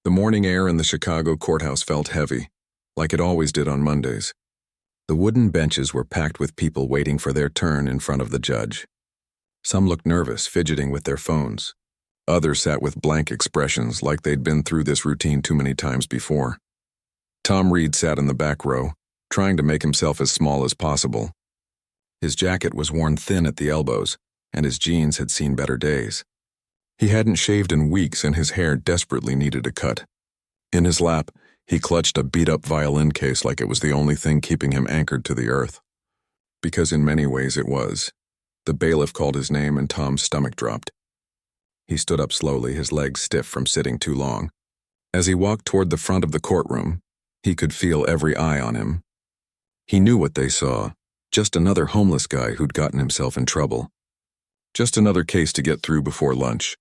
The morning air in the Chicago courthouse felt heavy, like it always did on Mondays. The wooden benches were packed with people waiting for their turn in front of the judge. Some looked nervous, fidgeting with their phones. Others sat with blank expressions, like they'd been through this routine too many times before. Tom Reed sat in the back row, trying to make himself as small as possible. His jacket was worn thin at the elbows, and his jeans had seen better days. He hadn't shaved in weeks, and his hair desperately needed a cut. In his lap, he clutched a beat-up violin case like it was the only thing keeping him anchored to the earth. Because in many ways it was. The bailiff called his name and Tom's stomach dropped. He stood up slowly, his legs stiff from sitting too long. As he walked toward the front of the courtroom, he could feel every eye on him. He knew what they saw, just another homeless guy who'd gotten himself in trouble. Just another case to get through before lunch.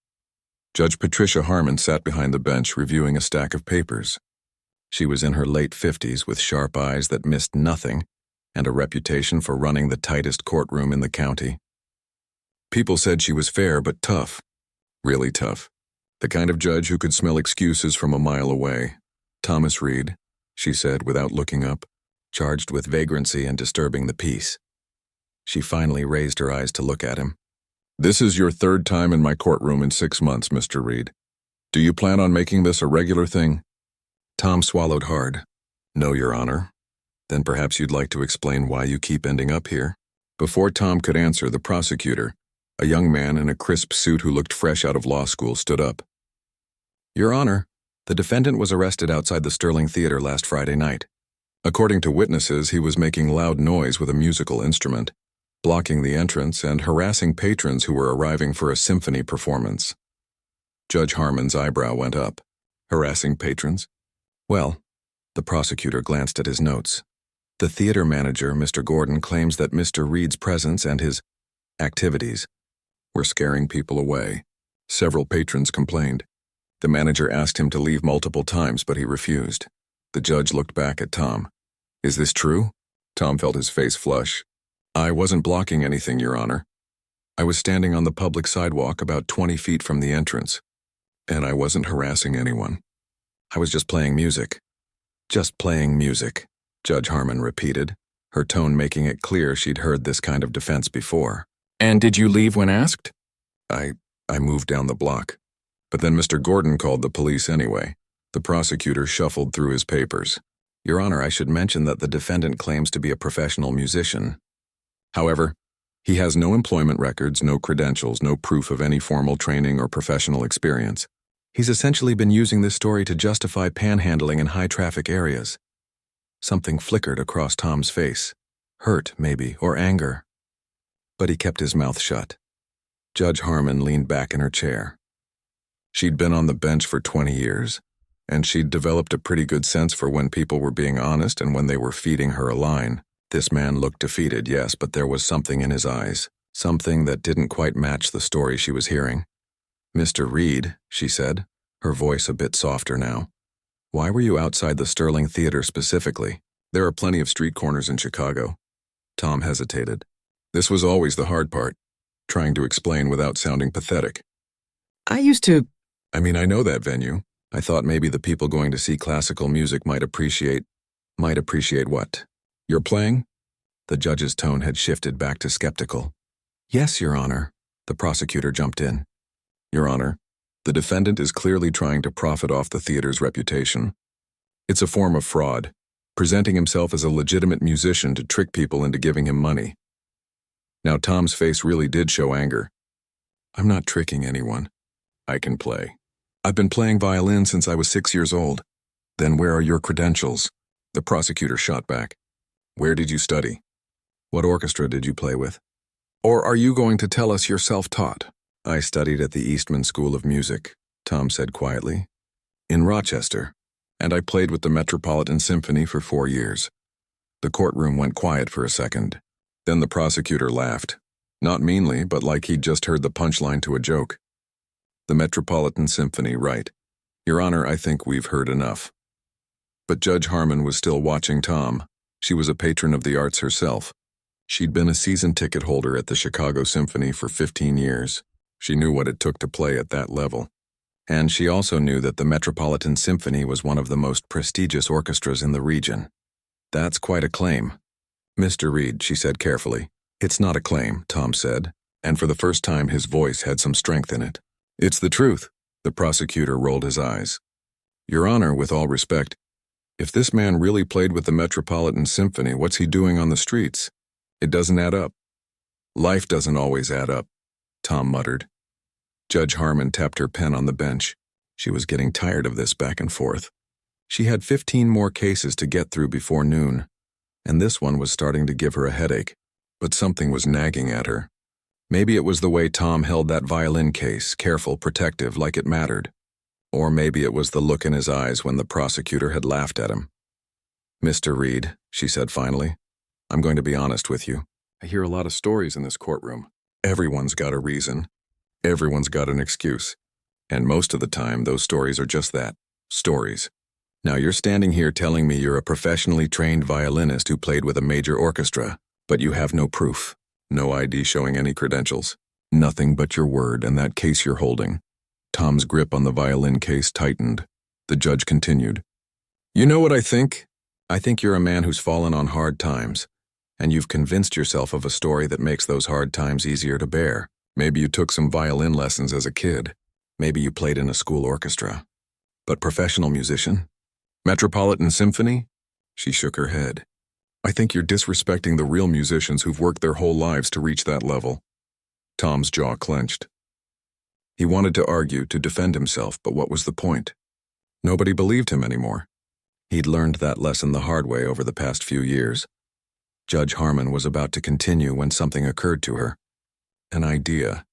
Judge Patricia Harmon sat behind the bench reviewing a stack of papers. She was in her late 50s with sharp eyes that missed nothing and a reputation for running the tightest courtroom in the county. People said she was fair but tough, really tough. The kind of judge who could smell excuses from a mile away. Thomas Reed, she said without looking up, charged with vagrancy and disturbing the peace. She finally raised her eyes to look at him. "This is your third time in my courtroom in 6 months, Mr. Reed. Do you plan on making this a regular thing?" Tom swallowed hard. "No, Your Honor." "Then perhaps you'd like to explain why you keep ending up here?" Before Tom could answer, the prosecutor, a young man in a crisp suit who looked fresh out of law school, stood up. "Your Honor, the defendant was arrested outside the Sterling Theater last Friday night. According to witnesses, he was making loud noise with a musical instrument, blocking the entrance and harassing patrons who were arriving for a symphony performance." Judge Harmon's eyebrow went up. "Harassing patrons?" "Well," the prosecutor glanced at his notes. "The theater manager, Mr. Gordon, claims that Mr. Reed's presence and his activities were scaring people away. Several patrons complained. The manager asked him to leave multiple times, but he refused." The judge looked back at Tom. "Is this true?" Tom felt his face flush. "I wasn't blocking anything, Your Honor. I was standing on the public sidewalk about 20 feet from the entrance, and I wasn't harassing anyone. I was just playing music." "Just playing music," Judge Harmon repeated, her tone making it clear she'd heard this kind of defense before. "And did you leave when asked?" I moved down the block. But then Mr. Gordon called the police anyway." The prosecutor shuffled through his papers. "Your Honor, I should mention that the defendant claims to be a professional musician. However, he has no employment records, no credentials, no proof of any formal training or professional experience. He's essentially been using this story to justify panhandling in high-traffic areas." Something flickered across Tom's face. Hurt, maybe, or anger. But he kept his mouth shut. Judge Harmon leaned back in her chair. She'd been on the bench for 20 years, and she'd developed a pretty good sense for when people were being honest and when they were feeding her a line. This man looked defeated, yes, but there was something in his eyes, something that didn't quite match the story she was hearing. "Mr. Reed," she said, her voice a bit softer now, "why were you outside the Sterling Theater specifically? There are plenty of street corners in Chicago." Tom hesitated. This was always the hard part, trying to explain without sounding pathetic. "I used to—" "I mean, I know that venue. I thought maybe the people going to see classical music might appreciate what? Your playing?" The judge's tone had shifted back to skeptical. "Yes, Your Honor," the prosecutor jumped in. "Your Honor, the defendant is clearly trying to profit off the theater's reputation. It's a form of fraud, presenting himself as a legitimate musician to trick people into giving him money." Now Tom's face really did show anger. "I'm not tricking anyone. I can play. I've been playing violin since I was 6 years old." "Then where are your credentials?" The prosecutor shot back. "Where did you study? What orchestra did you play with? Or are you going to tell us you're self-taught?" "I studied at the Eastman School of Music," Tom said quietly, "in Rochester, and I played with the Metropolitan Symphony for 4 years." The courtroom went quiet for a second. Then the prosecutor laughed, not meanly, but like he'd just heard the punchline to a joke. "The Metropolitan Symphony, right. Your Honor, I think we've heard enough." But Judge Harmon was still watching Tom. She was a patron of the arts herself. She'd been a season ticket holder at the Chicago Symphony for 15 years. She knew what it took to play at that level. And she also knew that the Metropolitan Symphony was one of the most prestigious orchestras in the region. That's quite a claim. Mr. Reed, she said carefully. It's not a claim, Tom said, and for the first time his voice had some strength in it. It's the truth. The prosecutor rolled his eyes. Your Honor, with all respect, if this man really played with the Metropolitan Symphony, what's he doing on the streets? It doesn't add up. Life doesn't always add up, Tom muttered. Judge Harmon tapped her pen on the bench. She was getting tired of this back and forth. She had 15 more cases to get through before noon, and this one was starting to give her a headache, but something was nagging at her. Maybe it was the way Tom held that violin case, careful, protective, like it mattered. Or maybe it was the look in his eyes when the prosecutor had laughed at him. Mr. Reed, she said finally, I'm going to be honest with you. I hear a lot of stories in this courtroom. Everyone's got a reason. Everyone's got an excuse. And most of the time, those stories are just that, stories. Now you're standing here telling me you're a professionally trained violinist who played with a major orchestra, but you have no proof, no ID showing any credentials, nothing but your word and that case you're holding. Tom's grip on the violin case tightened. The judge continued. You know what I think? I think you're a man who's fallen on hard times, and you've convinced yourself of a story that makes those hard times easier to bear. Maybe you took some violin lessons as a kid. Maybe you played in a school orchestra. But professional musician? Metropolitan Symphony? She shook her head. I think you're disrespecting the real musicians who've worked their whole lives to reach that level. Tom's jaw clenched. He wanted to argue, to defend himself, but what was the point? Nobody believed him anymore. He'd learned that lesson the hard way over the past few years. Judge Harmon was about to continue when something occurred to her. An idea.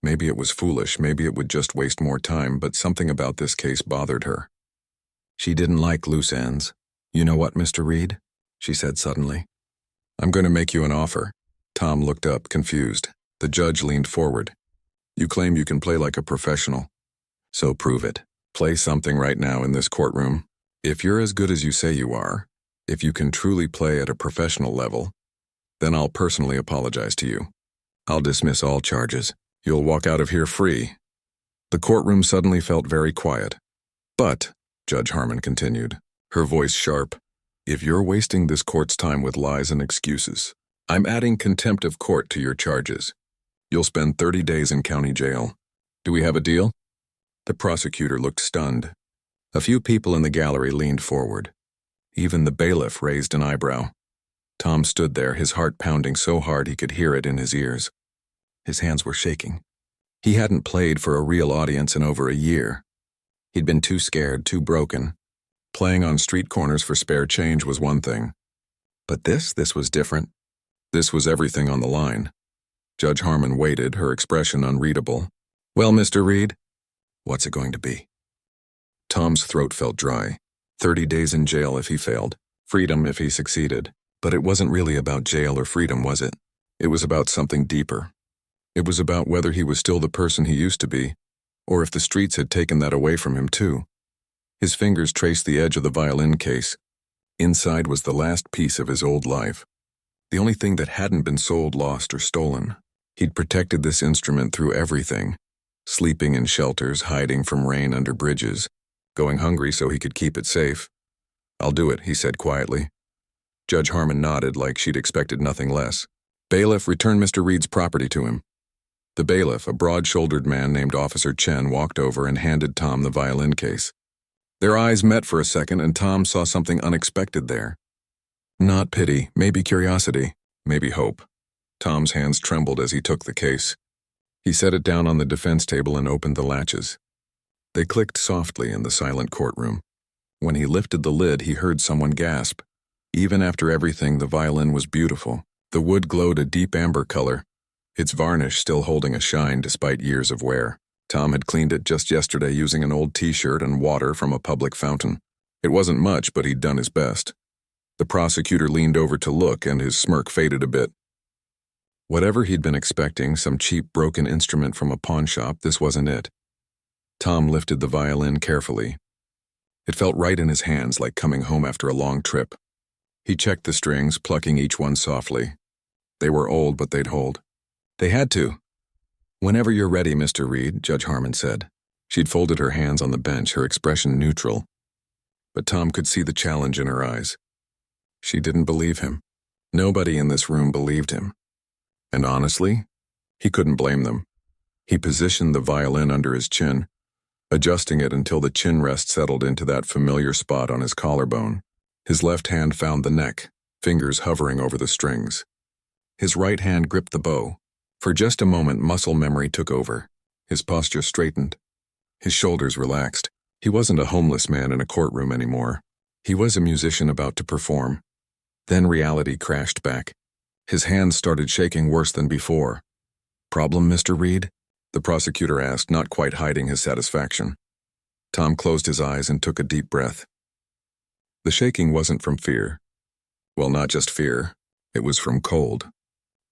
Maybe it was foolish, maybe it would just waste more time, but something about this case bothered her. She didn't like loose ends. You know what, Mr. Reed? She said suddenly. I'm going to make you an offer. Tom looked up, confused. The judge leaned forward. You claim you can play like a professional. So prove it. Play something right now in this courtroom. If you're as good as you say you are, if you can truly play at a professional level, then I'll personally apologize to you. I'll dismiss all charges. You'll walk out of here free. The courtroom suddenly felt very quiet. But, Judge Harmon continued, her voice sharp, if you're wasting this court's time with lies and excuses, I'm adding contempt of court to your charges. You'll spend 30 days in county jail. Do we have a deal? The prosecutor looked stunned. A few people in the gallery leaned forward. Even the bailiff raised an eyebrow. Tom stood there, his heart pounding so hard he could hear it in his ears. His hands were shaking. He hadn't played for a real audience in over a year. He'd been too scared, too broken. Playing on street corners for spare change was one thing. But this was different. This was everything on the line. Judge Harmon waited, her expression unreadable. Well, Mr. Reed, what's it going to be? Tom's throat felt dry. 30 days in jail if he failed. Freedom if he succeeded. But it wasn't really about jail or freedom, was it? It was about something deeper. It was about whether he was still the person he used to be, or if the streets had taken that away from him too. His fingers traced the edge of the violin case. Inside was the last piece of his old life. The only thing that hadn't been sold, lost, or stolen. He'd protected this instrument through everything. Sleeping in shelters, hiding from rain under bridges, going hungry so he could keep it safe. I'll do it, he said quietly. Judge Harmon nodded like she'd expected nothing less. Bailiff, return Mr. Reed's property to him. The bailiff, a broad-shouldered man named Officer Chen, walked over and handed Tom the violin case. Their eyes met for a second, and Tom saw something unexpected there. Not pity, maybe curiosity, maybe hope. Tom's hands trembled as he took the case. He set it down on the defense table and opened the latches. They clicked softly in the silent courtroom. When he lifted the lid, he heard someone gasp. Even after everything, the violin was beautiful. The wood glowed a deep amber color, its varnish still holding a shine despite years of wear. Tom had cleaned it just yesterday using an old t-shirt and water from a public fountain. It wasn't much, but he'd done his best. The prosecutor leaned over to look, and his smirk faded a bit. Whatever he'd been expecting, some cheap broken instrument from a pawn shop, this wasn't it. Tom lifted the violin carefully. It felt right in his hands, like coming home after a long trip. He checked the strings, plucking each one softly. They were old, but they'd hold. They had to. Whenever you're ready, Mr. Reed, Judge Harmon said. She'd folded her hands on the bench, her expression neutral. But Tom could see the challenge in her eyes. She didn't believe him. Nobody in this room believed him. And honestly, he couldn't blame them. He positioned the violin under his chin, adjusting it until the chin rest settled into that familiar spot on his collarbone. His left hand found the neck, fingers hovering over the strings. His right hand gripped the bow. For just a moment, muscle memory took over. His posture straightened. His shoulders relaxed. He wasn't a homeless man in a courtroom anymore. He was a musician about to perform. Then reality crashed back. His hands started shaking worse than before. "Problem, Mr. Reed?" the prosecutor asked, not quite hiding his satisfaction. Tom closed his eyes and took a deep breath. The shaking wasn't from fear. Well, not just fear. It was from cold.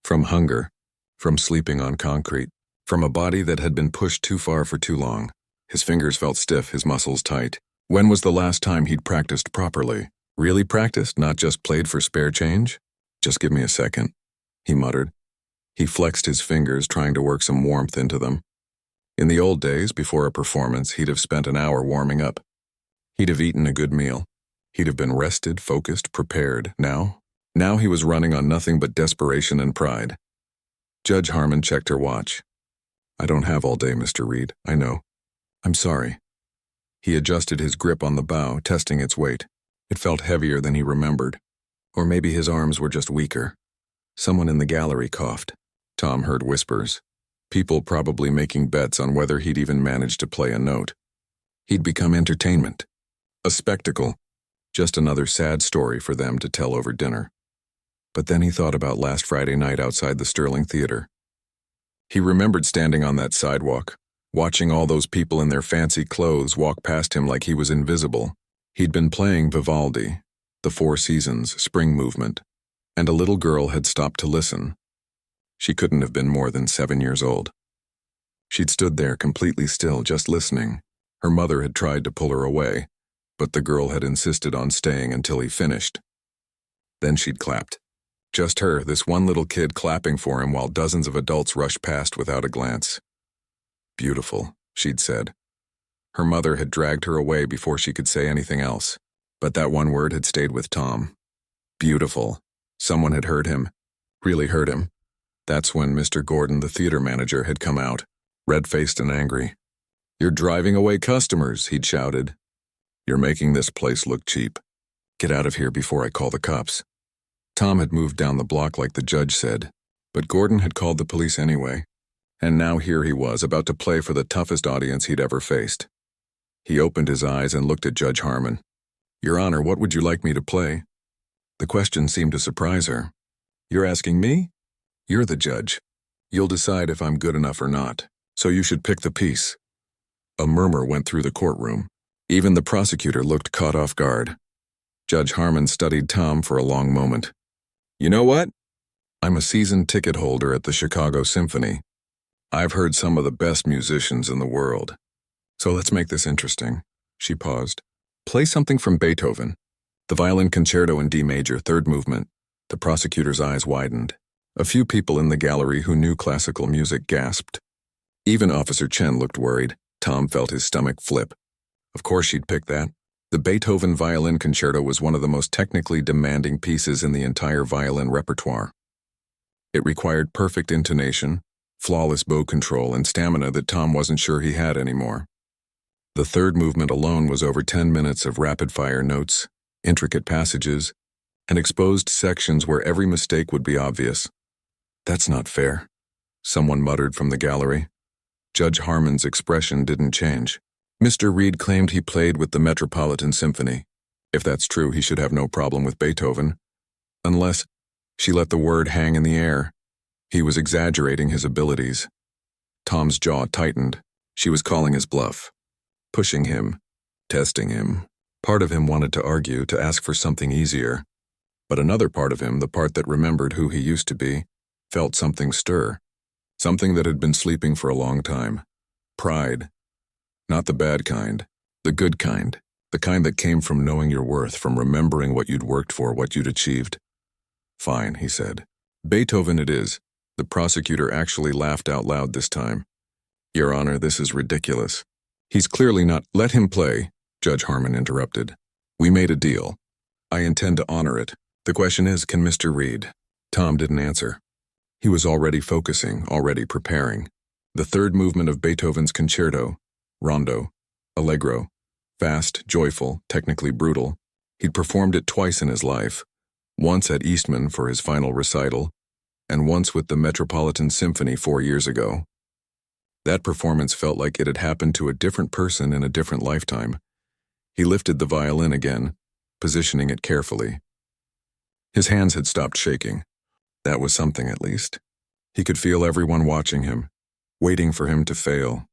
From hunger. From sleeping on concrete. From a body that had been pushed too far for too long. His fingers felt stiff, his muscles tight. When was the last time he'd practiced properly? Really practiced, not just played for spare change? "Just give me a second," he muttered. He flexed his fingers, trying to work some warmth into them. In the old days, before a performance, he'd have spent an hour warming up. He'd have eaten a good meal. He'd have been rested, focused, prepared. Now he was running on nothing but desperation and pride. Judge Harmon checked her watch. "I don't have all day, Mr. Reed. I know. I'm sorry." He adjusted his grip on the bow, testing its weight. It felt heavier than he remembered. Or maybe his arms were just weaker. Someone in the gallery coughed. Tom heard whispers. People probably making bets on whether he'd even manage to play a note. He'd become entertainment. A spectacle. Just another sad story for them to tell over dinner. But then he thought about last Friday night outside the Sterling Theater. He remembered standing on that sidewalk, watching all those people in their fancy clothes walk past him like he was invisible. He'd been playing Vivaldi, the Four Seasons, Spring Movement, and a little girl had stopped to listen. She couldn't have been more than 7 years old. She'd stood there completely still, just listening. Her mother had tried to pull her away, but the girl had insisted on staying until he finished. Then she'd clapped. Just her, this one little kid clapping for him while dozens of adults rushed past without a glance. "Beautiful," she'd said. Her mother had dragged her away before she could say anything else, but that one word had stayed with Tom. Beautiful. Someone had heard him. Really heard him. That's when Mr. Gordon, the theater manager, had come out, red-faced and angry. "You're driving away customers," he'd shouted. "You're making this place look cheap. Get out of here before I call the cops." Tom had moved down the block like the judge said, but Gordon had called the police anyway, and now here he was, about to play for the toughest audience he'd ever faced. He opened his eyes and looked at Judge Harmon. "Your Honor, what would you like me to play?" The question seemed to surprise her. "You're asking me? You're the judge. You'll decide if I'm good enough or not, so you should pick the piece." A murmur went through the courtroom. Even the prosecutor looked caught off guard. Judge Harmon studied Tom for a long moment. "You know what? I'm a season ticket holder at the Chicago Symphony. I've heard some of the best musicians in the world. So let's make this interesting." She paused. "Play something from Beethoven. The Violin Concerto in D major, third movement." The prosecutor's eyes widened. A few people in the gallery who knew classical music gasped. Even Officer Chen looked worried. Tom felt his stomach flip. Of course she'd pick that. The Beethoven Violin Concerto was one of the most technically demanding pieces in the entire violin repertoire. It required perfect intonation, flawless bow control, and stamina that Tom wasn't sure he had anymore. The third movement alone was over 10 minutes of rapid-fire notes, intricate passages, and exposed sections where every mistake would be obvious. "That's not fair," someone muttered from the gallery. Judge Harmon's expression didn't change. "Mr. Reed claimed he played with the Metropolitan Symphony. If that's true, he should have no problem with Beethoven. Unless," she let the word hang in the air, "he was exaggerating his abilities." Tom's jaw tightened. She was calling his bluff. Pushing him. Testing him. Part of him wanted to argue, to ask for something easier. But another part of him, the part that remembered who he used to be, felt something stir. Something that had been sleeping for a long time. Pride. Not the bad kind. The good kind. The kind that came from knowing your worth, from remembering what you'd worked for, what you'd achieved. "Fine," he said. "Beethoven it is." The prosecutor actually laughed out loud this time. "Your Honor, this is ridiculous. He's clearly not— Let him play, Judge Harmon interrupted. We made a deal. I intend to honor it. The question is, can Mr. Reed? Tom didn't answer. He was already focusing, already preparing. The third movement of Beethoven's concerto, rondo, allegro, fast, joyful, technically brutal. He'd performed it twice in his life, once at Eastman for his final recital, and once with the Metropolitan Symphony 4 years ago. That performance felt like it had happened to a different person in a different lifetime. He lifted the violin again, positioning it carefully. His hands had stopped shaking. That was something, at least. He could feel everyone watching him, waiting for him to fail.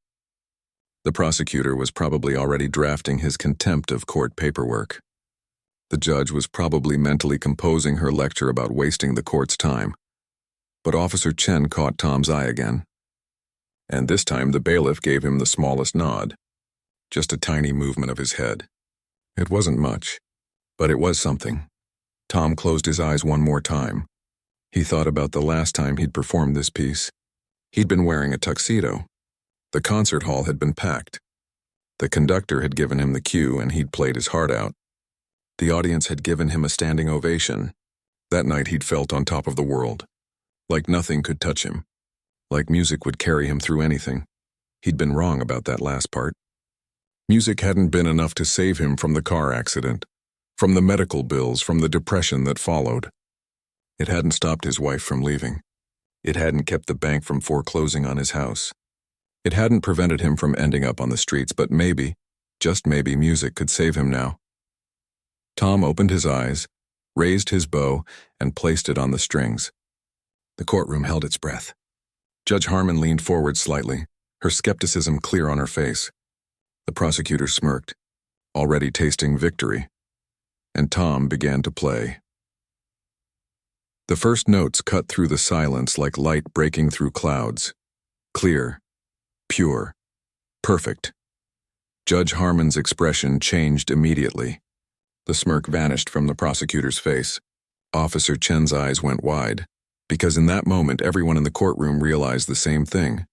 The prosecutor was probably already drafting his contempt of court paperwork. The judge was probably mentally composing her lecture about wasting the court's time. But Officer Chen caught Tom's eye again. And this time the bailiff gave him the smallest nod, just a tiny movement of his head. It wasn't much, but it was something. Tom closed his eyes one more time. He thought about the last time he'd performed this piece. He'd been wearing a tuxedo. The concert hall had been packed. The conductor had given him the cue and he'd played his heart out. The audience had given him a standing ovation. That night he'd felt on top of the world, like nothing could touch him, like music would carry him through anything. He'd been wrong about that last part. Music hadn't been enough to save him from the car accident, from the medical bills, from the depression that followed. It hadn't stopped his wife from leaving. It hadn't kept the bank from foreclosing on his house. It hadn't prevented him from ending up on the streets, but maybe, just maybe, music could save him now. Tom opened his eyes, raised his bow, and placed it on the strings. The courtroom held its breath. Judge Harmon leaned forward slightly, her skepticism clear on her face. The prosecutor smirked, already tasting victory, and Tom began to play. The first notes cut through the silence like light breaking through clouds. Clear, pure, perfect. Judge Harmon's expression changed immediately. The smirk vanished from the prosecutor's face. Officer Chen's eyes went wide, because in that moment everyone in the courtroom realized the same thing.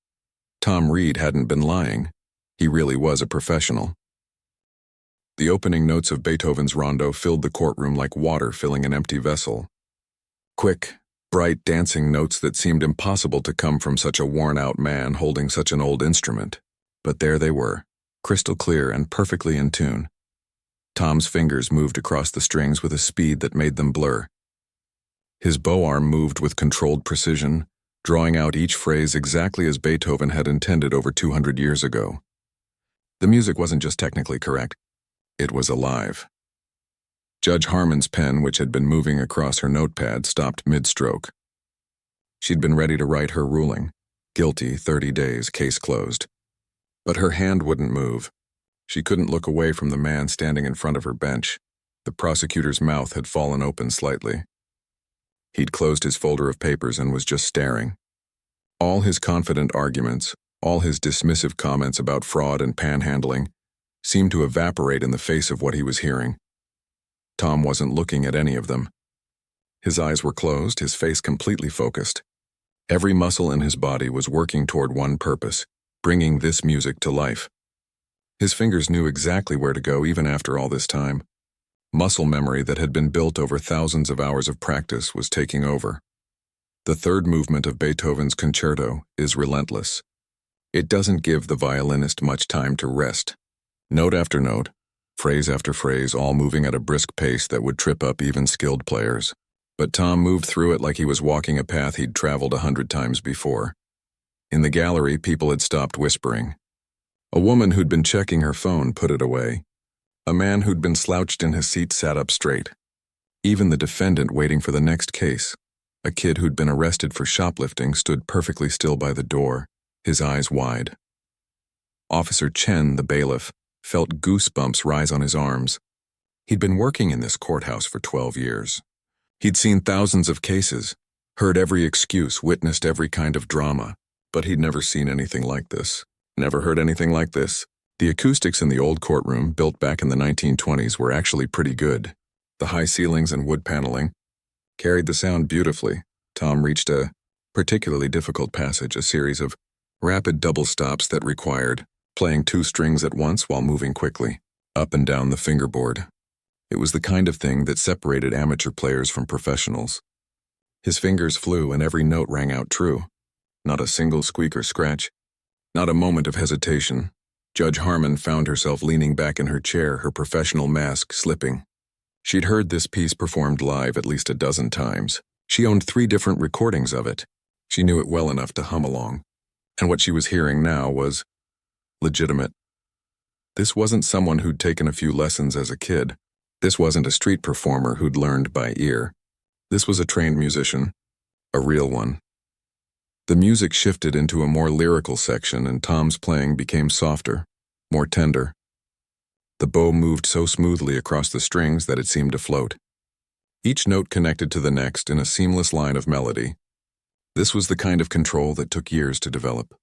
Tom Reed hadn't been lying. He really was a professional. The opening notes of Beethoven's rondo filled the courtroom like water filling an empty vessel. Quick, bright, dancing notes that seemed impossible to come from such a worn-out man holding such an old instrument. But there they were, crystal clear and perfectly in tune. Tom's fingers moved across the strings with a speed that made them blur. His bow arm moved with controlled precision, drawing out each phrase exactly as Beethoven had intended over 200 years ago. The music wasn't just technically correct, it was alive. Judge Harmon's pen, which had been moving across her notepad, stopped mid-stroke. She'd been ready to write her ruling. Guilty, 30 days, case closed. But her hand wouldn't move. She couldn't look away from the man standing in front of her bench. The prosecutor's mouth had fallen open slightly. He'd closed his folder of papers and was just staring. All his confident arguments, all his dismissive comments about fraud and panhandling, seemed to evaporate in the face of what he was hearing. Tom wasn't looking at any of them. His eyes were closed, his face completely focused. Every muscle in his body was working toward one purpose, bringing this music to life. His fingers knew exactly where to go even after all this time. Muscle memory that had been built over thousands of hours of practice was taking over. The third movement of Beethoven's concerto is relentless. It doesn't give the violinist much time to rest. Note after note, phrase after phrase, all moving at a brisk pace that would trip up even skilled players. But Tom moved through it like he was walking a path he'd traveled 100 times before. In the gallery, people had stopped whispering. A woman who'd been checking her phone put it away. A man who'd been slouched in his seat sat up straight. Even the defendant waiting for the next case, a kid who'd been arrested for shoplifting, stood perfectly still by the door, his eyes wide. Officer Chen, the bailiff, felt goosebumps rise on his arms. He'd been working in this courthouse for 12 years. He'd seen thousands of cases, heard every excuse, witnessed every kind of drama, but he'd never seen anything like this. Never heard anything like this. The acoustics in the old courtroom, built back in the 1920s, were actually pretty good. The high ceilings and wood paneling carried the sound beautifully. Tom reached a particularly difficult passage, a series of rapid double stops that required playing 2 strings at once while moving quickly, up and down the fingerboard. It was the kind of thing that separated amateur players from professionals. His fingers flew and every note rang out true. Not a single squeak or scratch. Not a moment of hesitation. Judge Harmon found herself leaning back in her chair, her professional mask slipping. She'd heard this piece performed live at least a dozen times. She owned 3 different recordings of it. She knew it well enough to hum along. And what she was hearing now was legitimate. This wasn't someone who'd taken a few lessons as a kid. This wasn't a street performer who'd learned by ear. This was a trained musician, a real one. The music shifted into a more lyrical section and Tom's playing became softer, more tender. The bow moved so smoothly across the strings that it seemed to float. Each note connected to the next in a seamless line of melody. This was the kind of control that took years to develop.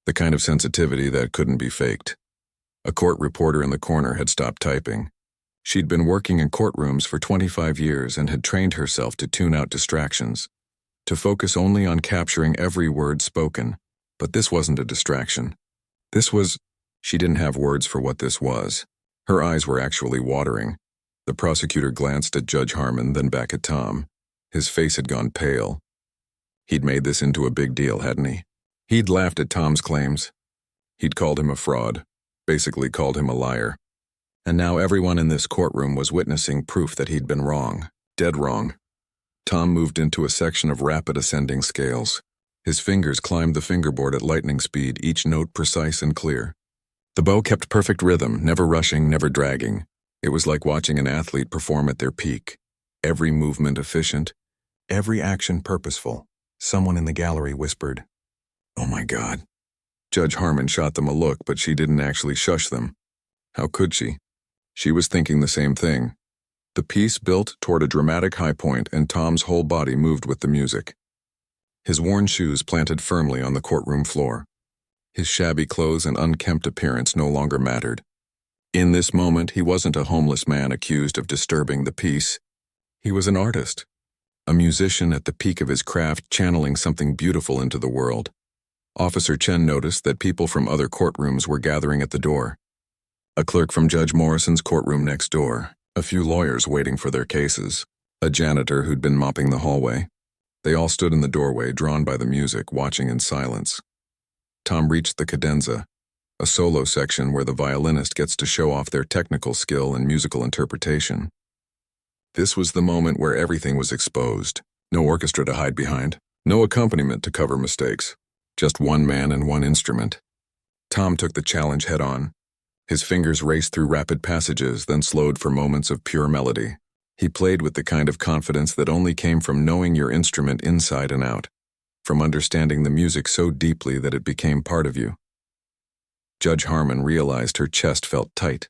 The kind of sensitivity that couldn't be faked. A court reporter in the corner had stopped typing. She'd been working in courtrooms for 25 years and had trained herself to tune out distractions, to focus only on capturing every word spoken. But this wasn't a distraction. She didn't have words for what this was. Her eyes were actually watering. The prosecutor glanced at Judge Harmon, then back at Tom. His face had gone pale. He'd made this into a big deal, hadn't he? He'd laughed at Tom's claims. He'd called him a fraud, basically called him a liar. And now everyone in this courtroom was witnessing proof that he'd been wrong, dead wrong. Tom moved into a section of rapid ascending scales. His fingers climbed the fingerboard at lightning speed, each note precise and clear. The bow kept perfect rhythm, never rushing, never dragging. It was like watching an athlete perform at their peak. Every movement efficient, every action purposeful. Someone in the gallery whispered, "Oh my God." Judge Harmon shot them a look, but she didn't actually shush them. How could she? She was thinking the same thing. The piece built toward a dramatic high point, and Tom's whole body moved with the music. His worn shoes planted firmly on the courtroom floor. His shabby clothes and unkempt appearance no longer mattered. In this moment, he wasn't a homeless man accused of disturbing the peace. He was an artist, a musician at the peak of his craft, channeling something beautiful into the world. Officer Chen noticed that people from other courtrooms were gathering at the door. A clerk from Judge Morrison's courtroom next door, a few lawyers waiting for their cases, a janitor who'd been mopping the hallway. They all stood in the doorway, drawn by the music, watching in silence. Tom reached the cadenza, a solo section where the violinist gets to show off their technical skill and musical interpretation. This was the moment where everything was exposed. No orchestra to hide behind, no accompaniment to cover mistakes. Just one man and one instrument. Tom took the challenge head on. His fingers raced through rapid passages, then slowed for moments of pure melody. He played with the kind of confidence that only came from knowing your instrument inside and out, from understanding the music so deeply that it became part of you. Judge Harmon realized her chest felt tight.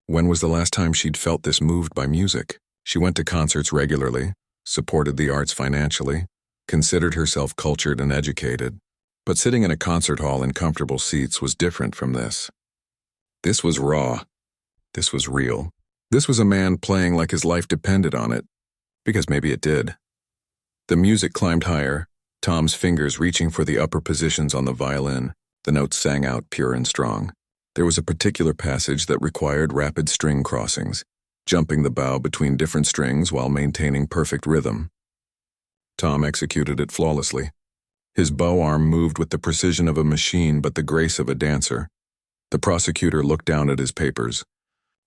When was the last time she'd felt this moved by music? She went to concerts regularly, supported the arts financially, considered herself cultured and educated. But sitting in a concert hall in comfortable seats was different from this. This was raw. This was real. This was a man playing like his life depended on it, because maybe it did. The music climbed higher, Tom's fingers reaching for the upper positions on the violin. The notes sang out pure and strong. There was a particular passage that required rapid string crossings, jumping the bow between different strings while maintaining perfect rhythm. Tom executed it flawlessly. His bow arm moved with the precision of a machine but the grace of a dancer. The prosecutor looked down at his papers,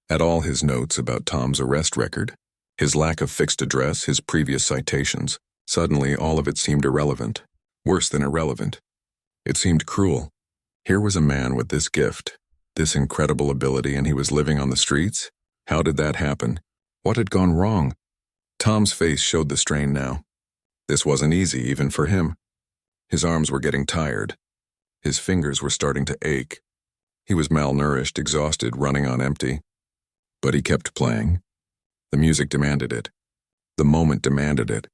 at all his notes about Tom's arrest record, his lack of fixed address, his previous citations. Suddenly, all of it seemed irrelevant. Worse than irrelevant. It seemed cruel. Here was a man with this gift, this incredible ability, and he was living on the streets? How did that happen? What had gone wrong? Tom's face showed the strain now. This wasn't easy, even for him. His arms were getting tired. His fingers were starting to ache. He was malnourished, exhausted, running on empty. But he kept playing. The music demanded it. The moment demanded it.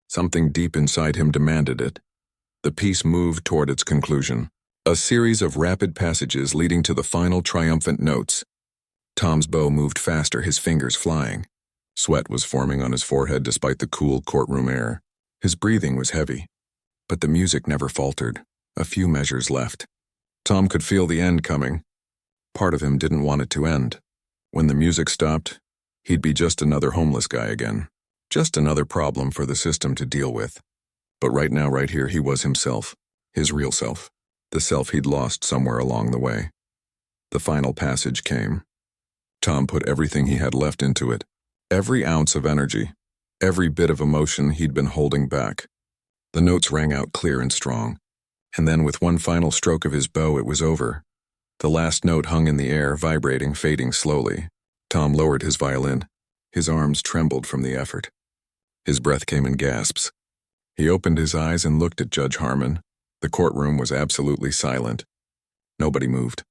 Something deep inside him demanded it. The piece moved toward its conclusion. A series of rapid passages leading to the final triumphant notes. Tom's bow moved faster, his fingers flying. Sweat was forming on his forehead despite the cool courtroom air. His breathing was heavy. But the music never faltered. A few measures left. Tom could feel the end coming. Part of him didn't want it to end. When the music stopped, he'd be just another homeless guy again. Just another problem for the system to deal with. But right now, right here, he was himself. His real self. The self he'd lost somewhere along the way. The final passage came. Tom put everything he had left into it. Every ounce of energy. Every bit of emotion he'd been holding back. The notes rang out clear and strong. And then with one final stroke of his bow, it was over. The last note hung in the air, vibrating, fading slowly. Tom lowered his violin. His arms trembled from the effort. His breath came in gasps. He opened his eyes and looked at Judge Harmon. The courtroom was absolutely silent. Nobody moved.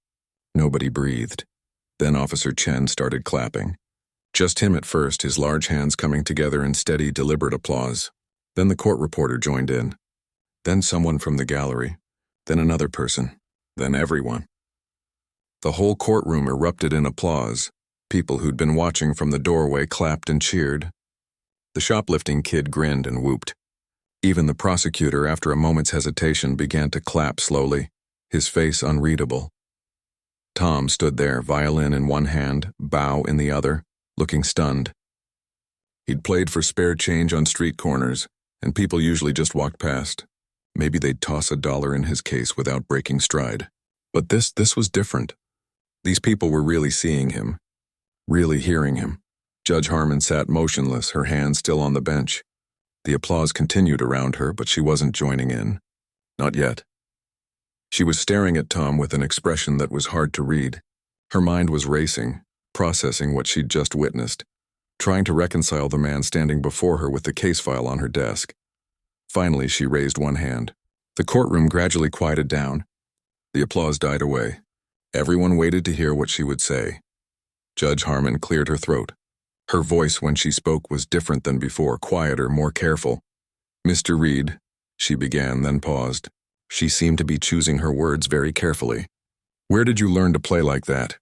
Nobody breathed. Then Officer Chen started clapping. Just him at first, his large hands coming together in steady, deliberate applause. Then the court reporter joined in. Then someone from the gallery. Then another person. Then everyone. The whole courtroom erupted in applause. People who'd been watching from the doorway clapped and cheered. The shoplifting kid grinned and whooped. Even the prosecutor, after a moment's hesitation, began to clap slowly, his face unreadable. Tom stood there, violin in one hand, bow in the other, looking stunned. He'd played for spare change on street corners, and people usually just walked past. Maybe they'd toss $1 in his case without breaking stride. But this was different. These people were really seeing him, really hearing him. Judge Harmon sat motionless, her hands still on the bench. The applause continued around her, but she wasn't joining in. Not yet. She was staring at Tom with an expression that was hard to read. Her mind was racing, processing what she'd just witnessed, trying to reconcile the man standing before her with the case file on her desk. Finally, she raised one hand. The courtroom gradually quieted down. The applause died away. Everyone waited to hear what she would say. Judge Harmon cleared her throat. Her voice when she spoke was different than before, quieter, more careful. "Mr. Reed," she began, then paused. She seemed to be choosing her words very carefully. "Where did you learn to play like that?"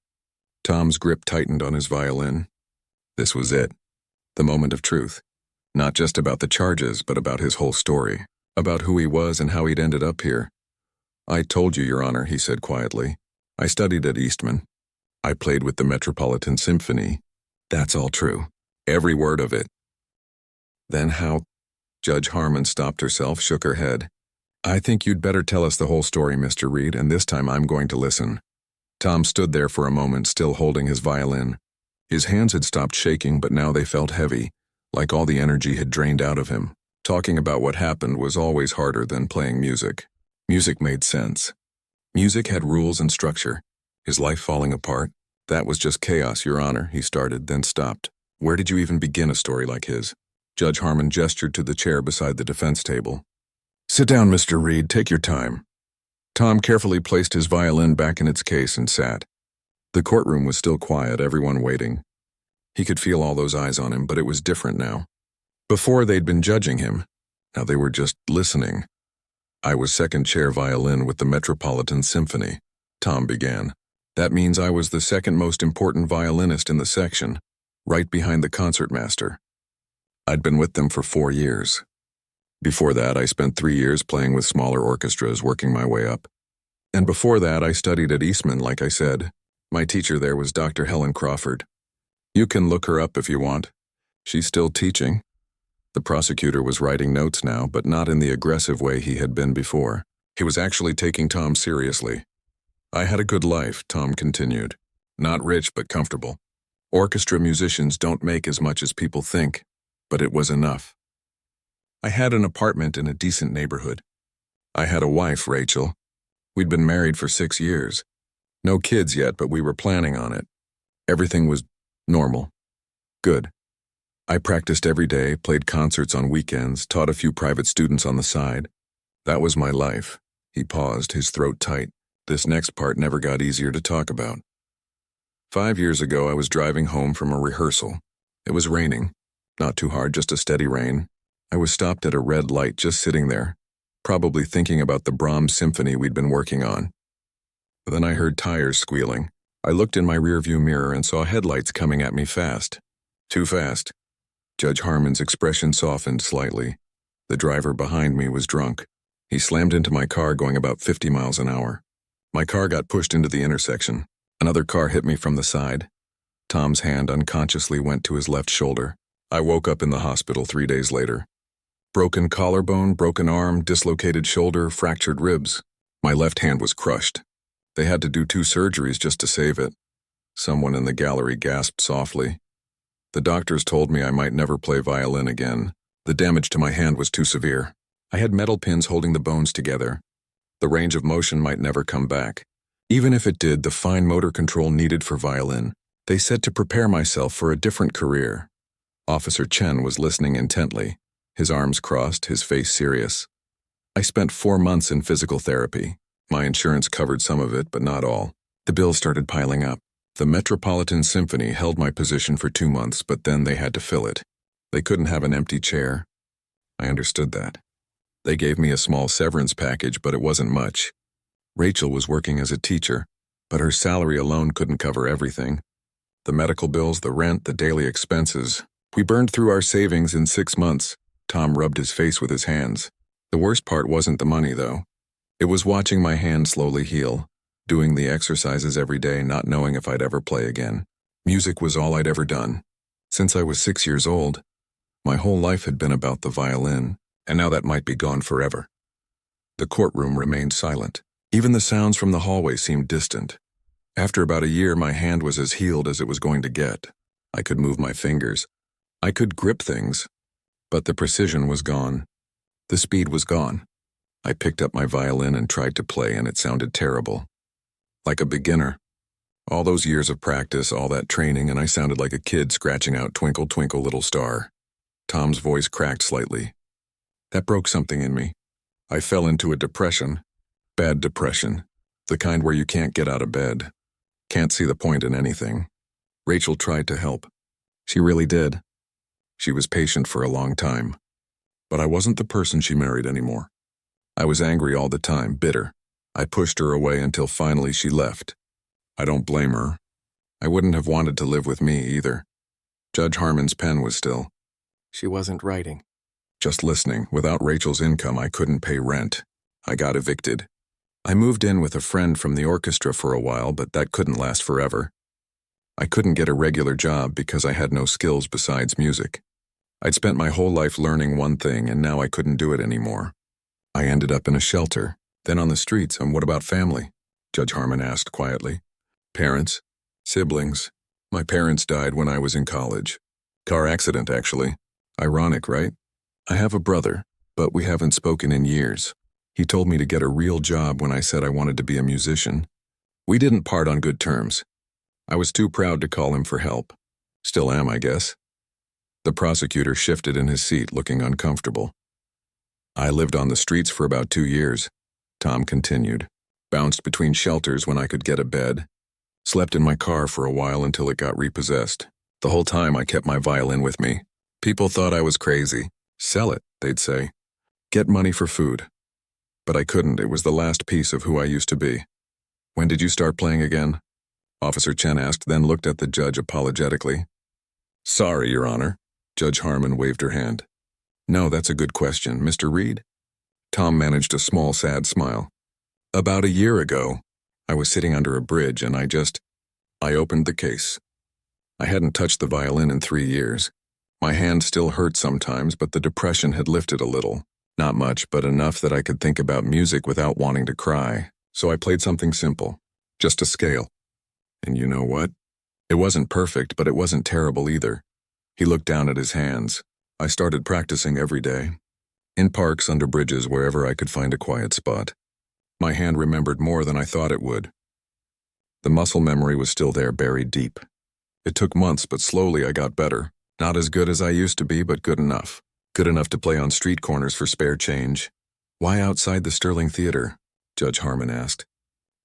Tom's grip tightened on his violin. This was it. The moment of truth. Not just about the charges, but about his whole story. About who he was and how he'd ended up here. "I told you, Your Honor," he said quietly. "I studied at Eastman. I played with the Metropolitan Symphony. That's all true. Every word of it." "Then how—" Judge Harmon stopped herself, shook her head. "I think you'd better tell us the whole story, Mr. Reed, and this time I'm going to listen." Tom stood there for a moment, still holding his violin. His hands had stopped shaking, but now they felt heavy, like all the energy had drained out of him. Talking about what happened was always harder than playing music. Music made sense. Music had rules and structure. His life falling apart. "That was just chaos, Your Honor," he started, then stopped. "Where did you even begin a story like his?" Judge Harmon gestured to the chair beside the defense table. "Sit down, Mr. Reed. Take your time." Tom carefully placed his violin back in its case and sat. The courtroom was still quiet, everyone waiting. He could feel all those eyes on him, but it was different now. Before, they'd been judging him. Now they were just listening. "I was second chair violin with the Metropolitan Symphony," Tom began. "That means I was the second most important violinist in the section, right behind the concertmaster. I'd been with them for 4 years. Before that, I spent 3 years playing with smaller orchestras, working my way up. And before that, I studied at Eastman, like I said. My teacher there was Dr. Helen Crawford. You can look her up if you want. She's still teaching." The prosecutor was writing notes now, but not in the aggressive way he had been before. He was actually taking Tom seriously. "I had a good life," Tom continued. "Not rich, but comfortable. Orchestra musicians don't make as much as people think, but it was enough. I had an apartment in a decent neighborhood. I had a wife, Rachel. We'd been married for 6 years. No kids yet, but we were planning on it. Everything was normal. Good. I practiced every day, played concerts on weekends, taught a few private students on the side. That was my life." He paused, his throat tight. This next part never got easier to talk about. 5 years ago, I was driving home from a rehearsal. It was raining. Not too hard, just a steady rain. I was stopped at a red light, just sitting there, probably thinking about the Brahms symphony we'd been working on. Then I heard tires squealing. I looked in my rearview mirror and saw headlights coming at me fast. Too fast. Judge Harmon's expression softened slightly. The driver behind me was drunk. He slammed into my car going about 50 miles an hour. My car got pushed into the intersection. Another car hit me from the side. Tom's hand unconsciously went to his left shoulder. I woke up in the hospital 3 days later. Broken collarbone, broken arm, dislocated shoulder, fractured ribs. My left hand was crushed. They had to do 2 surgeries just to save it. Someone in the gallery gasped softly. The doctors told me I might never play violin again. The damage to my hand was too severe. I had metal pins holding the bones together. The range of motion might never come back. Even if it did, the fine motor control needed for violin. They said to prepare myself for a different career. Officer Chen was listening intently, his arms crossed, his face serious. I spent 4 months in physical therapy. My insurance covered some of it, but not all. The bills started piling up. The Metropolitan Symphony held my position for 2 months, but then they had to fill it. They couldn't have an empty chair. I understood that. They gave me a small severance package, but it wasn't much. Rachel was working as a teacher, but her salary alone couldn't cover everything. The medical bills, the rent, the daily expenses. We burned through our savings in 6 months. Tom rubbed his face with his hands. The worst part wasn't the money, though. It was watching my hand slowly heal, doing the exercises every day, not knowing if I'd ever play again. Music was all I'd ever done. Since I was 6 years old, my whole life had been about the violin, and now that might be gone forever. The courtroom remained silent. Even the sounds from the hallway seemed distant. After about a year, my hand was as healed as it was going to get. I could move my fingers. I could grip things, but the precision was gone. The speed was gone. I picked up my violin and tried to play, and it sounded terrible. Like a beginner. All those years of practice, all that training, and I sounded like a kid scratching out Twinkle, Twinkle, Little Star. Tom's voice cracked slightly. That broke something in me. I fell into a depression. Bad depression. The kind where you can't get out of bed. Can't see the point in anything. Rachel tried to help. She really did. She was patient for a long time. But I wasn't the person she married anymore. I was angry all the time, bitter. I pushed her away until finally she left. I don't blame her. I wouldn't have wanted to live with me either. Judge Harmon's pen was still. She wasn't writing. Just listening. Without Rachel's income, I couldn't pay rent. I got evicted. I moved in with a friend from the orchestra for a while, but that couldn't last forever. I couldn't get a regular job because I had no skills besides music. I'd spent my whole life learning one thing, and now I couldn't do it anymore. I ended up in a shelter, then on the streets. And what about family? Judge Harmon asked quietly. Parents, siblings. My parents died when I was in college. Car accident, actually. Ironic, right? I have a brother, but we haven't spoken in years. He told me to get a real job when I said I wanted to be a musician. We didn't part on good terms. I was too proud to call him for help. Still am, I guess. The prosecutor shifted in his seat, looking uncomfortable. I lived on the streets for about 2 years, Tom continued. Bounced between shelters when I could get a bed. Slept in my car for a while until it got repossessed. The whole time I kept my violin with me. People thought I was crazy. Sell it, they'd say. Get money for food. But I couldn't. It was the last piece of who I used to be. When did you start playing again? Officer Chen asked, then looked at the judge apologetically. Sorry, Your Honor. Judge Harmon waved her hand. No, that's a good question. Mr. Reed? Tom managed a small, sad smile. About a year ago, I was sitting under a bridge and I opened the case. I hadn't touched the violin in 3 years. My hand still hurt sometimes, but the depression had lifted a little. Not much, but enough that I could think about music without wanting to cry. So I played something simple, just a scale. And you know what? It wasn't perfect, but it wasn't terrible either. He looked down at his hands. I started practicing every day. In parks, under bridges, wherever I could find a quiet spot. My hand remembered more than I thought it would. The muscle memory was still there, buried deep. It took months, but slowly I got better. Not as good as I used to be, but good enough. Good enough to play on street corners for spare change. Why outside the Sterling Theater? Judge Harmon asked.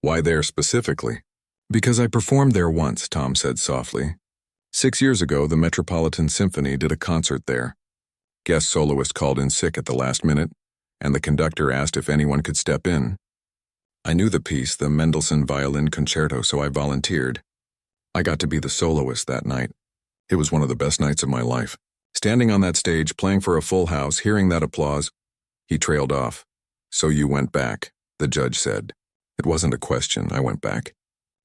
Why there specifically? Because I performed there once, Tom said softly. 6 years ago, the Metropolitan Symphony did a concert there. Guest soloist called in sick at the last minute, and the conductor asked if anyone could step in. I knew the piece, the Mendelssohn Violin Concerto, so I volunteered. I got to be the soloist that night. It was one of the best nights of my life. Standing on that stage, playing for a full house, hearing that applause, he trailed off. So you went back, the judge said. It wasn't a question, I went back.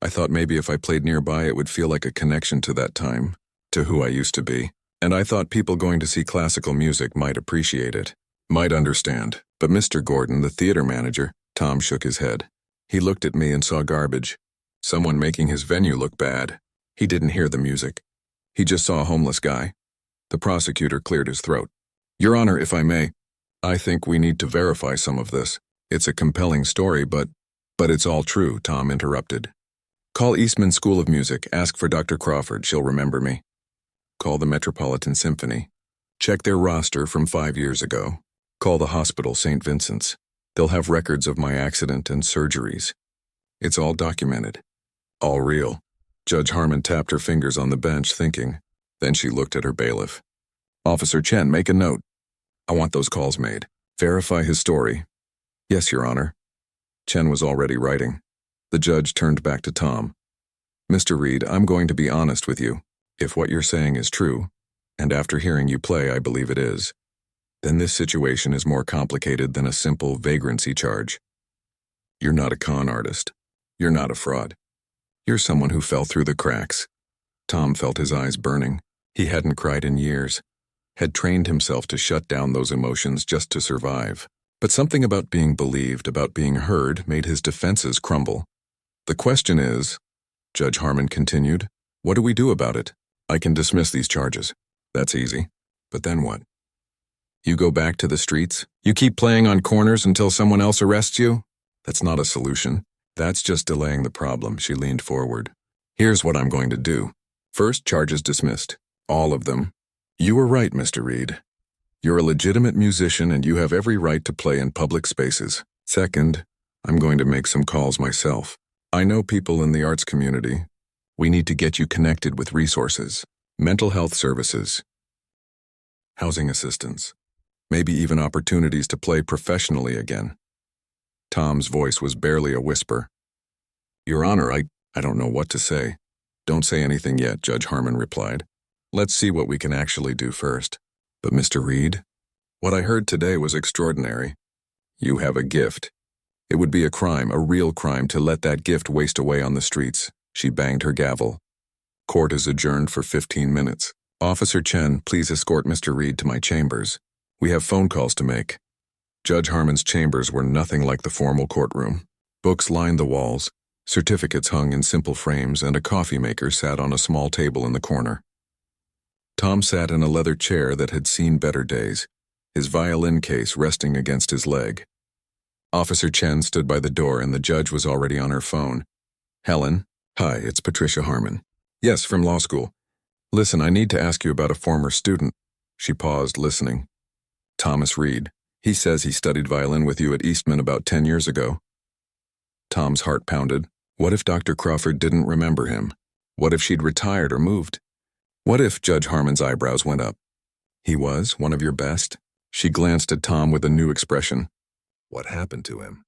I thought maybe if I played nearby it would feel like a connection to that time, to who I used to be. And I thought people going to see classical music might appreciate it, might understand. But Mr. Gordon, the theater manager, Tom shook his head. He looked at me and saw garbage. Someone making his venue look bad. He didn't hear the music. He just saw a homeless guy. The prosecutor cleared his throat. Your Honor, if I may, I think we need to verify some of this. It's a compelling story, but it's all true, Tom interrupted. Call Eastman School of Music, ask for Dr. Crawford, she'll remember me. Call the Metropolitan Symphony. Check their roster from 5 years ago. Call the hospital, St. Vincent's. They'll have records of my accident and surgeries. It's all documented. All real. Judge Harmon tapped her fingers on the bench, thinking. Then she looked at her bailiff. Officer Chen, make a note. I want those calls made. Verify his story. Yes, Your Honor. Chen was already writing. The judge turned back to Tom. Mr. Reed, I'm going to be honest with you. If what you're saying is true, and after hearing you play I believe it is, then this situation is more complicated than a simple vagrancy charge. You're not a con artist. You're not a fraud. You're someone who fell through the cracks. Tom felt his eyes burning. He hadn't cried in years, had trained himself to shut down those emotions just to survive. But something about being believed, about being heard, made his defenses crumble. The question is, Judge Harmon continued, what do we do about it? I can dismiss these charges. That's easy. But then what? You go back to the streets? You keep playing on corners until someone else arrests you? That's not a solution. That's just delaying the problem, she leaned forward. Here's what I'm going to do. First, charges dismissed. All of them. You were right, Mr. Reed. You're a legitimate musician and you have every right to play in public spaces. Second, I'm going to make some calls myself. I know people in the arts community. We need to get you connected with resources, mental health services, housing assistance, maybe even opportunities to play professionally again. Tom's voice was barely a whisper. Your Honor, I don't know what to say. Don't say anything yet, Judge Harmon replied. Let's see what we can actually do first. But Mr. Reed, what I heard today was extraordinary. You have a gift. It would be a crime, a real crime, to let that gift waste away on the streets. She banged her gavel. Court is adjourned for 15 minutes. Officer Chen, please escort Mr. Reed to my chambers. We have phone calls to make. Judge Harmon's chambers were nothing like the formal courtroom. Books lined the walls, certificates hung in simple frames, and a coffee maker sat on a small table in the corner. Tom sat in a leather chair that had seen better days, his violin case resting against his leg. Officer Chen stood by the door and the judge was already on her phone. Helen? Hi, it's Patricia Harmon. Yes, from law school. Listen, I need to ask you about a former student. She paused, listening. Thomas Reed. He says he studied violin with you at Eastman about 10 years ago. Tom's heart pounded. What if Dr. Crawford didn't remember him? What if she'd retired or moved? What if Judge Harmon's eyebrows went up? He was one of your best? She glanced at Tom with a new expression. What happened to him?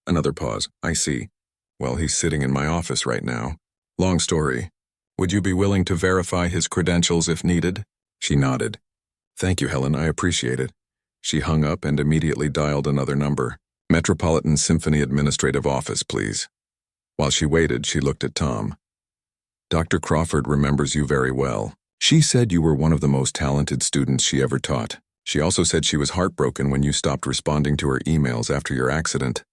Another pause. I see. Well, he's sitting in my office right now. Long story. Would you be willing to verify his credentials if needed? She nodded. Thank you, Helen. I appreciate it. She hung up and immediately dialed another number. Metropolitan Symphony Administrative Office, please. While she waited, she looked at Tom. Dr. Crawford remembers you very well. She said you were one of the most talented students she ever taught. She also said she was heartbroken when you stopped responding to her emails after your accident.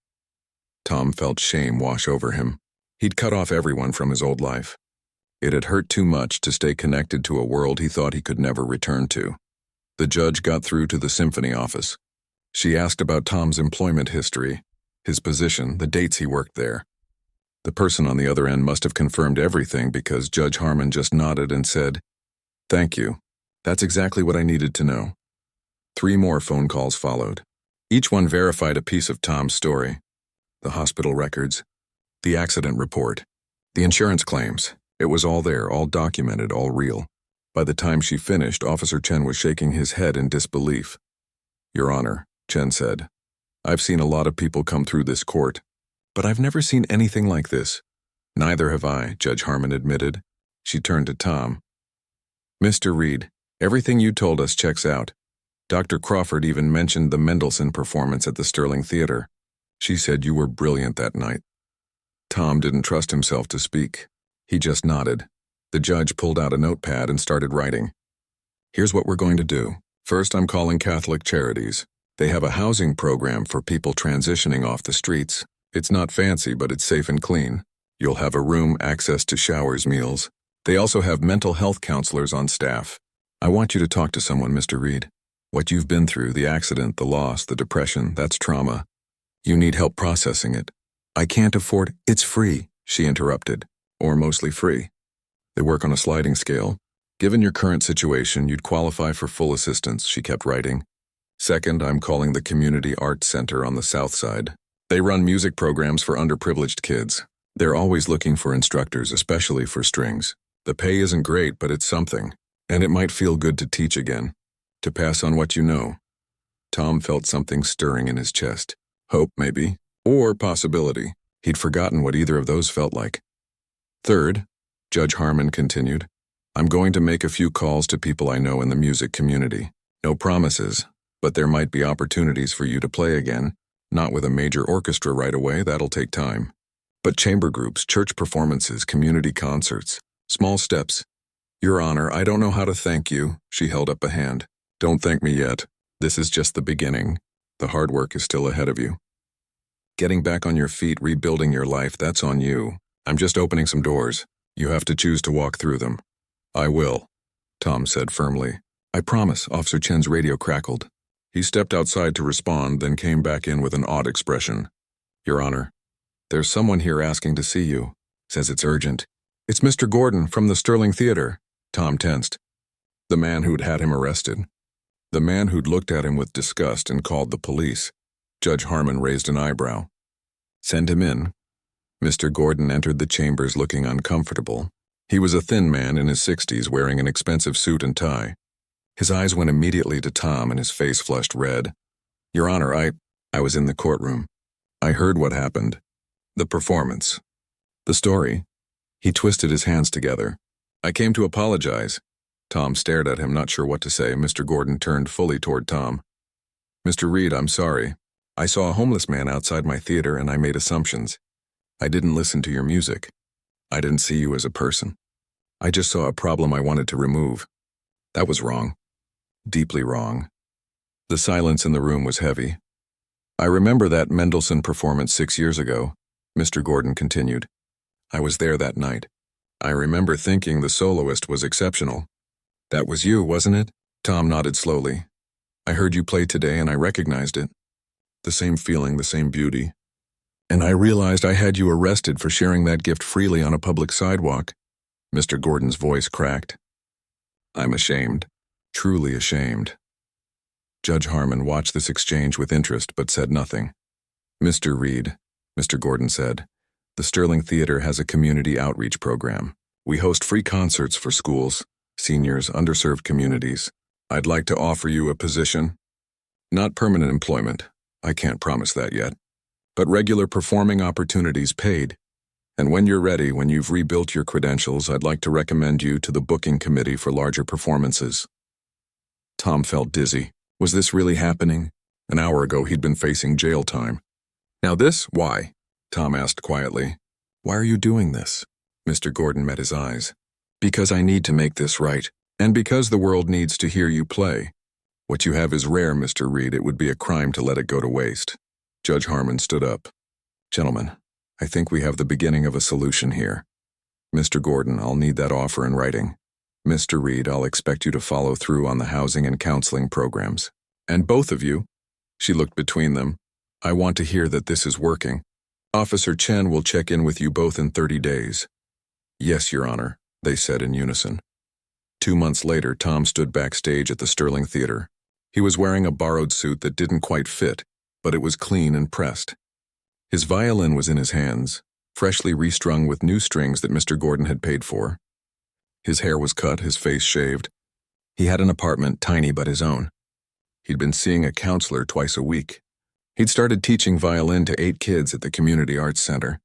Tom felt shame wash over him. He'd cut off everyone from his old life. It had hurt too much to stay connected to a world he thought he could never return to. The judge got through to the symphony office. She asked about Tom's employment history, his position, the dates he worked there. The person on the other end must have confirmed everything because Judge Harmon just nodded and said, Thank you. That's exactly what I needed to know. 3 more phone calls followed. Each one verified a piece of Tom's story. The hospital records, the accident report, the insurance claims. It was all there, all documented, all real. By the time she finished, Officer Chen was shaking his head in disbelief. Your Honor, Chen said, I've seen a lot of people come through this court, but I've never seen anything like this. Neither have I, Judge Harmon admitted. She turned to Tom. Mr. Reed, everything you told us checks out. Dr. Crawford even mentioned the Mendelssohn performance at the Sterling Theater. She said you were brilliant that night. Tom didn't trust himself to speak. He just nodded. The judge pulled out a notepad and started writing. Here's what we're going to do. First, I'm calling Catholic Charities. They have a housing program for people transitioning off the streets. It's not fancy, but it's safe and clean. You'll have a room, access to showers, meals. They also have mental health counselors on staff. I want you to talk to someone, Mr. Reed. What you've been through, the accident, the loss, the depression, that's trauma. You need help processing it. I can't afford— It's free, she interrupted. Or mostly free. They work on a sliding scale. Given your current situation, you'd qualify for full assistance, she kept writing. Second, I'm calling the Community Arts Center on the South Side. They run music programs for underprivileged kids. They're always looking for instructors, especially for strings. The pay isn't great, but it's something. And it might feel good to teach again. To pass on what you know. Tom felt something stirring in his chest. Hope, maybe. Or possibility. He'd forgotten what either of those felt like. Third, Judge Harmon continued, I'm going to make a few calls to people I know in the music community. No promises, but there might be opportunities for you to play again. Not with a major orchestra right away, that'll take time. But chamber groups, church performances, community concerts. Small steps. Your Honor, I don't know how to thank you, she held up a hand. Don't thank me yet. This is just the beginning. The hard work is still ahead of you. Getting back on your feet, rebuilding your life, that's on you. I'm just opening some doors. You have to choose to walk through them. I will, Tom said firmly. I promise, Officer Chen's radio crackled. He stepped outside to respond, then came back in with an odd expression. Your Honor, there's someone here asking to see you. Says it's urgent. It's Mr. Gordon from the Sterling Theater. Tom tensed. The man who'd had him arrested. The man who'd looked at him with disgust and called the police. Judge Harmon raised an eyebrow. Send him in. Mr. Gordon entered the chambers looking uncomfortable. He was a thin man in his 60s wearing an expensive suit and tie. His eyes went immediately to Tom and his face flushed red. Your Honor, I was in the courtroom. I heard what happened. The performance. The story. He twisted his hands together. I came to apologize. Tom stared at him, not sure what to say. Mr. Gordon turned fully toward Tom. Mr. Reed, I'm sorry. I saw a homeless man outside my theater and I made assumptions. I didn't listen to your music. I didn't see you as a person. I just saw a problem I wanted to remove. That was wrong. Deeply wrong. The silence in the room was heavy. I remember that Mendelssohn performance 6 years ago, Mr. Gordon continued. I was there that night. I remember thinking the soloist was exceptional. That was you, wasn't it? Tom nodded slowly. I heard you play today and I recognized it. The same feeling, the same beauty. And I realized I had you arrested for sharing that gift freely on a public sidewalk. Mr. Gordon's voice cracked. I'm ashamed. Truly ashamed. Judge Harmon watched this exchange with interest but said nothing. Mr. Reed, Mr. Gordon said, the Sterling Theater has a community outreach program. We host free concerts for schools, seniors, underserved communities. I'd like to offer you a position. Not permanent employment. I can't promise that yet. But regular performing opportunities paid. And when you're ready, when you've rebuilt your credentials, I'd like to recommend you to the booking committee for larger performances. Tom felt dizzy. Was this really happening? An hour ago, he'd been facing jail time. Now this, why? Tom asked quietly. Why are you doing this? Mr. Gordon met his eyes. Because I need to make this right, and because the world needs to hear you play. What you have is rare, Mr. Reed. It would be a crime to let it go to waste. Judge Harmon stood up. Gentlemen, I think we have the beginning of a solution here. Mr. Gordon, I'll need that offer in writing. Mr. Reed, I'll expect you to follow through on the housing and counseling programs. And both of you, she looked between them, I want to hear that this is working. Officer Chen will check in with you both in 30 days. Yes, Your Honor, they said in unison. 2 months later, Tom stood backstage at the Sterling Theater. He was wearing a borrowed suit that didn't quite fit, but it was clean and pressed. His violin was in his hands, freshly restrung with new strings that Mr. Gordon had paid for. His hair was cut, his face shaved. He had an apartment, tiny but his own. He'd been seeing a counselor twice a week. He'd started teaching violin to 8 kids at the Community Arts Center.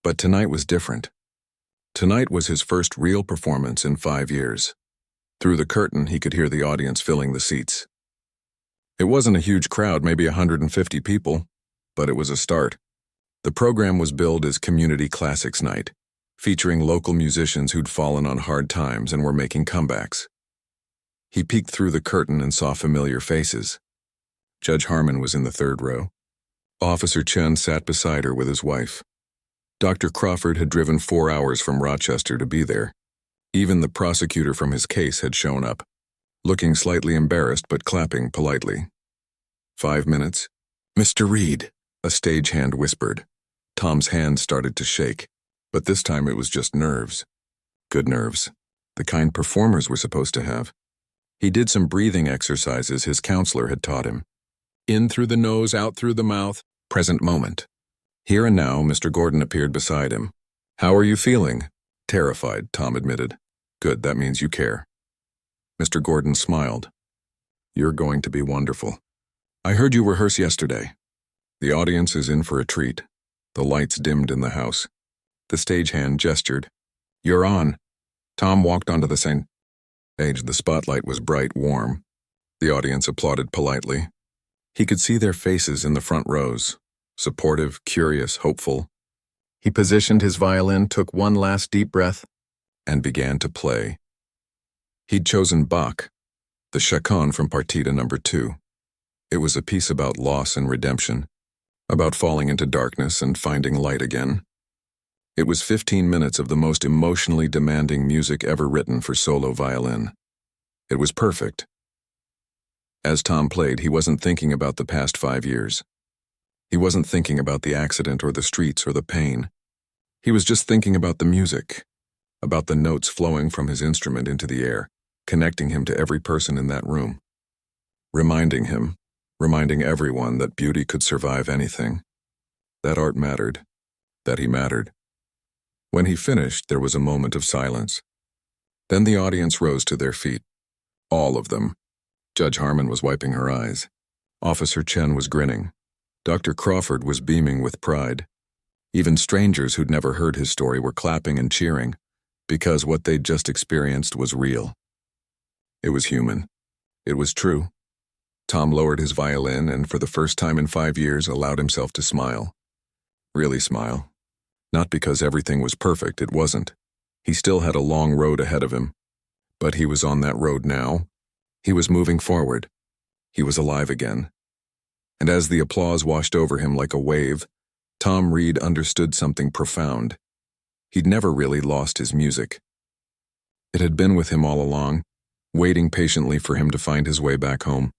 But tonight was different. Tonight was his first real performance in 5 years. Through the curtain, he could hear the audience filling the seats. It wasn't a huge crowd, maybe 150 people, but it was a start. The program was billed as Community Classics Night, featuring local musicians who'd fallen on hard times and were making comebacks. He peeked through the curtain and saw familiar faces. Judge Harmon was in the third row. Officer Chen sat beside her with his wife. Dr. Crawford had driven 4 hours from Rochester to be there. Even the prosecutor from his case had shown up, looking slightly embarrassed but clapping politely. 5 minutes. "Mr. Reed," a stagehand whispered. Tom's hand started to shake, but this time it was just nerves. Good nerves. The kind performers were supposed to have. He did some breathing exercises his counselor had taught him. In through the nose, out through the mouth, present moment. Here and now, Mr. Gordon appeared beside him. "How are you feeling?" "Terrified," Tom admitted. "Good, that means you care." Mr. Gordon smiled. "You're going to be wonderful. I heard you rehearse yesterday." The audience is in for a treat. The lights dimmed in the house. The stagehand gestured. "You're on." Tom walked onto the stage. The spotlight was bright, warm. The audience applauded politely. He could see their faces in the front rows, supportive, curious, hopeful. He positioned his violin, took one last deep breath, and began to play. He'd chosen Bach, the Chaconne from Partita No. 2. It was a piece about loss and redemption, about falling into darkness and finding light again. It was 15 minutes of the most emotionally demanding music ever written for solo violin. It was perfect. As Tom played, he wasn't thinking about the past 5 years. He wasn't thinking about the accident or the streets or the pain. He was just thinking about the music, about the notes flowing from his instrument into the air, connecting him to every person in that room. Reminding everyone that beauty could survive anything, that art mattered, that he mattered. When he finished, there was a moment of silence. Then the audience rose to their feet. All of them. Judge Harmon was wiping her eyes. Officer Chen was grinning. Dr. Crawford was beaming with pride. Even strangers who'd never heard his story were clapping and cheering, because what they'd just experienced was real. It was human. It was true. Tom lowered his violin and, for the first time in 5 years, allowed himself to smile. Really smile. Not because everything was perfect, it wasn't. He still had a long road ahead of him. But he was on that road now. He was moving forward. He was alive again. And as the applause washed over him like a wave, Tom Reed understood something profound. He'd never really lost his music. It had been with him all along, waiting patiently for him to find his way back home.